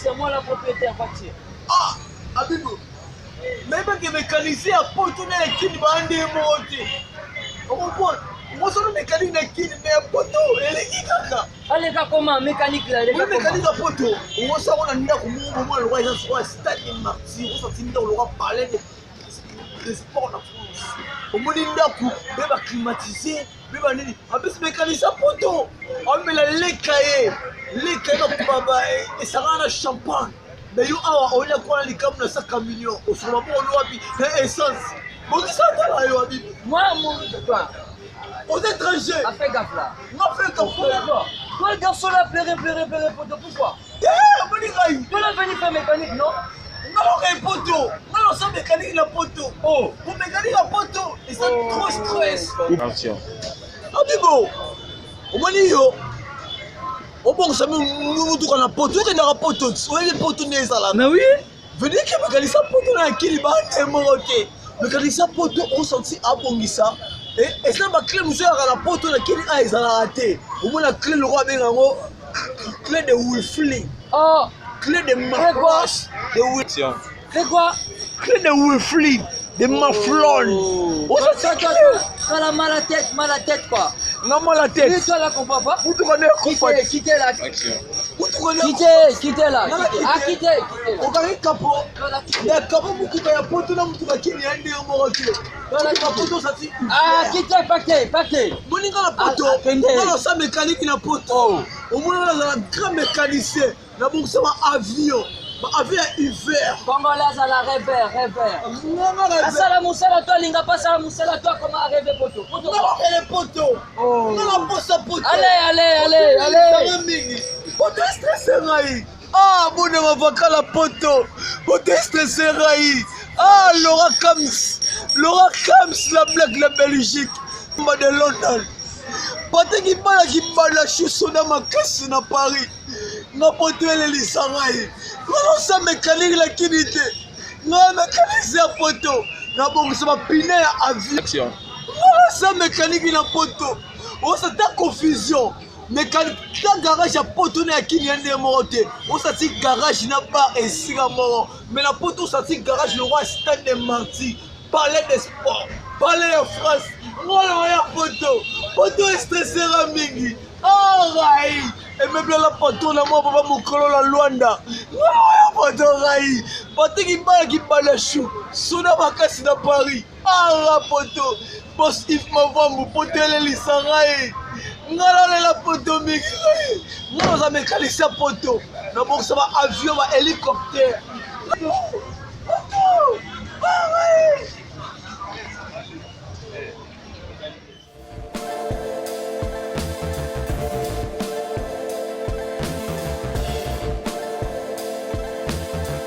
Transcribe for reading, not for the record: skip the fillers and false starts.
c'est moi la propriétaire voiture. Ah, Abibou. Même que mécanicien à poto na kini bande mote. On comprend. Moi solo mécanique na kini mais poto eleki kaka. Allez ka comment mécanique là, Oui, mécanique à poto. On ça on a nda ko mo le roi ça soit stade martyr, on s'entend dans le roi parler de sport en France. Au moins nda ko be ba climatiser, be ba nini. En plus mécanicien à poto. On met la lekaye. Lekaye ko baba et ça rend champagne. Mais yo awa on a quoi les comme 5 millions au sur la bonne essence. Bon ça là yo abi. Moi mon toi. Aux étrangers. A fait gaffe là. Non fait gaffe. Toi le garçon là pleurer poto pourquoi? Eh, tu vas venir faire mécanique non? Non poto. Non ça mécanique la poto. Oh, pour mécanique la poto et ça trop stress. Attention. Abibo. Au moni yo. Au bon ça nous tout na poto que na poto. Ouais les poto n'est ça là. Mais oui. Venez que mécanique ça poto na kili ba moté. Mécanique ça poto on senti abongisa. Et ça ma clé monsieur à la poto na kili a ils a raté. Au moins la clé le roi bengango clé de Wilfly. Oh, Clé de Maflash. Attention. c'est quoi? Clé de Wilfly. De Maflon. Oh ça T'as la mal à tête quoi. non moi la Oui, tête. toi là comprends pas? Vous te connaissez Quittez là. Action. Vous te connaissez. Quittez là. Ah quittez. On va aller capo. Mais capo beaucoup de poto na mutu bakini ande mo roke. Dans la poto ça dit. Ah quittez paquet. Moninga la poto. Non ça mécanique na poto. Au moins là la grand mécanicien. Na bon ça avion. Avion hiver. Congolais à la rêveur. Ah ça la moussala toi linga pas ça la moussala toi comment arriver poto. Non les poteaux. Non la poste poto. Allez. Poto stressé rai. Ah mon avocat la poto. Poto stressé rai. Ah Laura Kams la blague la Belgique. De London. Poto qui parle la chaussure dans ma caisse na Paris. Na poto elle lisangai. Non ça mécanique la kinité. Non mécanique c'est poto. Na bon ça va piner avion. Action. Non ça mécanique na poto. On ça ta confusion. Mécanique ta garage à poto na kini ande moroté. On ça ti garage n'a pas esika moro. Mais la poto ça ti garage le roi stade de Marty. Parler de sport. Parler de France. Moi ya poto. Poto est stressé à mingi. Oh rai. Et même la poto na moi papa mokolo la Luanda. Moi poto rai. Poto qui parle chou. Sona makasi na Paris. Ah la poto. Boss if mavambu poto le lisangai. Ngala la poto mingi. Moi ça mécanicien poto. Na bon ça va avion va hélicoptère.